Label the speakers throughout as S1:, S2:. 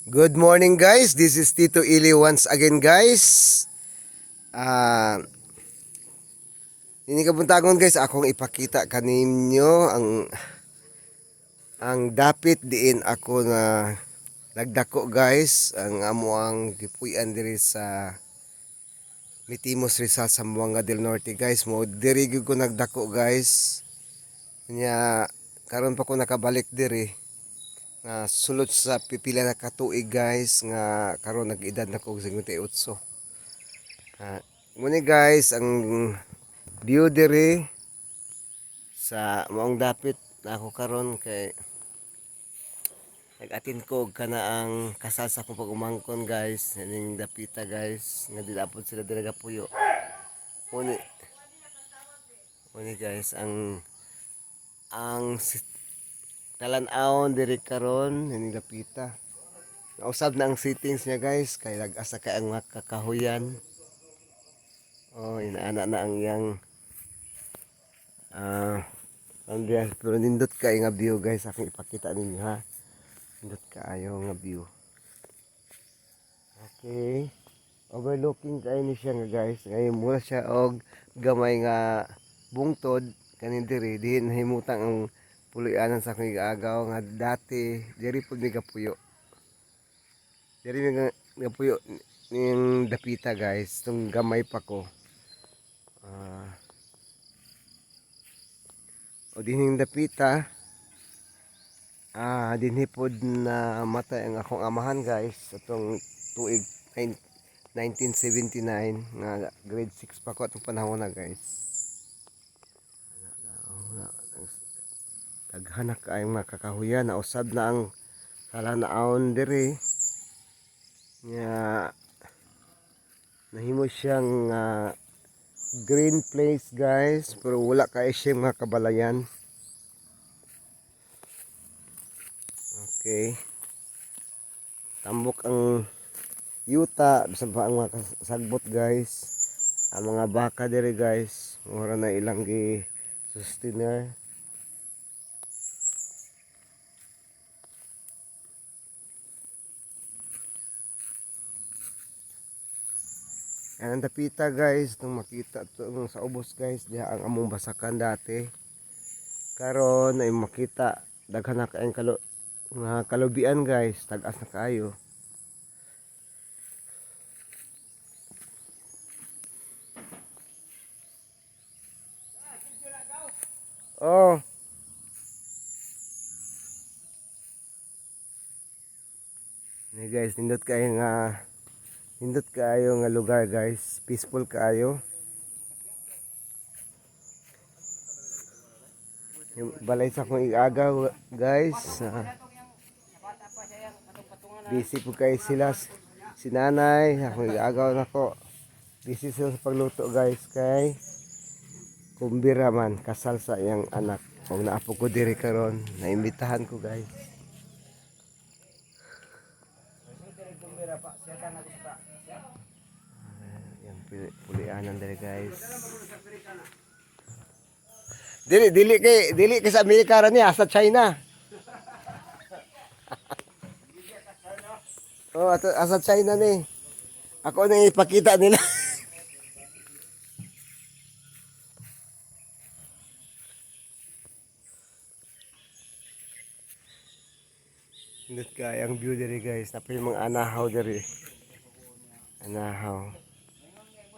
S1: Good morning guys, this is Tito Ili once again guys. Ah, ini kabuntagon guys, akong ipakita kaninyo ang dapit diin ako na nagdako guys, ang amuang gipuy-an diri sa Mitimos Rizal Zamboanga del Norte guys. Mo diri gyud ko nagdako guys. Nya karon pa ko nakabalik diri nga sulod sa pipila na katuig guys nga karon nag-edad na ko 58. Muna guys, ang view diri sa maong dapit na ako karon kay nag-attend ko og kana ang kasal sa akong pag-umangkon guys, ning dapita guys, nga dilapod sila diri puyo. Muna, muna guys, ang talan-awon diri karon ning dapita. Nausab na ang settings niya guys, kay lag-asa kay ang mga kakahuyan. Oh, inaana na ang yang pero nindot kayo nga view guys, akong ipakita ninyo ha. Nindot kayo nga view. Okay. Overlooking kayo ni siya nga guys. Ngayon mura siya og gamay nga bungtod kanin diri dihin himutang ang puloy-anan sa akong igaagaw nga dati diri pud mi gapuyo. Diri mi gapuyo ning dapita guys, tung gamay pa ko. O dining dapita dinhi pod na matay ang akong amahan guys atong tuig 1979 nga grade 6 pa ko atong panahon na guys. Daghan ka ay mga kakahuyan na usab na ang salanaon diri nga nahimo siyang green place guys, pero wala kay siyang mga kabalayan. Okay, tambok ang yuta bisan pa ang mga sagbot guys. Ang mga baka diri guys, mura na ilang gi sustainer. Ang dapita guys, nung makita to sa ubos guys, diha ang among basakan dati. Karon ay makita daghan na kaayong mga kalubian guys, tag-as na kaayo. Oh. Ni guys, nindot kayo nga lugar guys, peaceful kayo. Yung balay sa akong igagaw guys, busy po kayo sila, si nanay, akong igagaw na ko. Busy sila sa pagluto guys, kay kumbira man, kasal sa iyang anak. Kung naapo ko diri karon, naimbitahan ko guys. Yung pulianan diri guys. Dili kay sa Amerika ra niya sa China. Oh, asa China ni. Ako na ipakita nila. Indot kay ang view diri guys, tapos yung mga anahaw diri. Anahaw.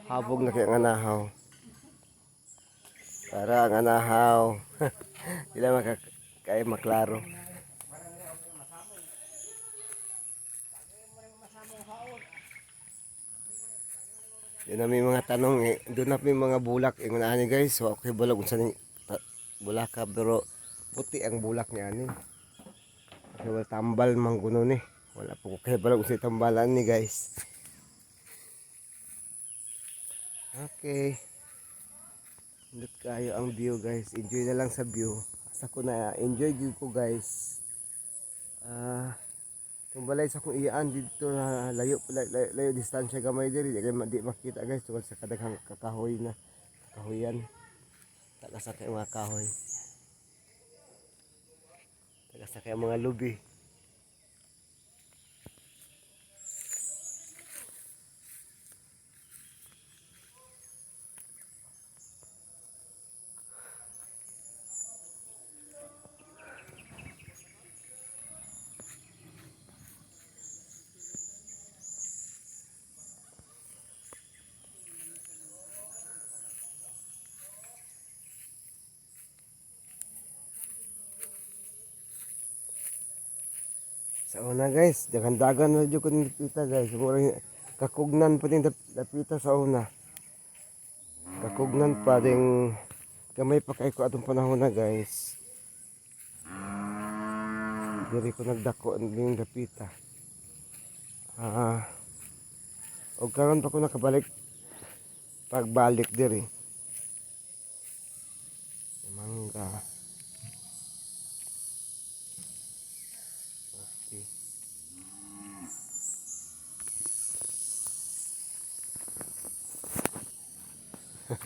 S1: Habog na kay ang anahaw. Para ang anahaw. Ila kay maklaro. Doon na may mga tanong eh. Doon na may mga bulak. Yung nani guys. So okay bulak. Kung saan bulak ka. Pero puti ang bulak niya ni. Kasi wala tambal mang kuno ni. Wala po okay bulak. Kung saan tambalan ni guys. Okay. Indot kayo ang view guys. Enjoy na lang sa view. Asa ko na enjoy view ko guys. Itong balay sa kong iyaan dito na layo distansya gamay diri di makita guys tungkol sa kadaghang kakahoy na kahoyan. Taga sa kay mga kahoy. Taga sa kay mga lubi. Sa una guys, dagan-dagan na dyan ko ng dapita guys. Murang kakugnan pa din dapita sa una. Kakugnan pa din gamay pa kay ko atong panahon na guys. Diri ko nagdako ng dapita. Og karon pa ko nakabalik pagbalik diri. Mangga. Okay.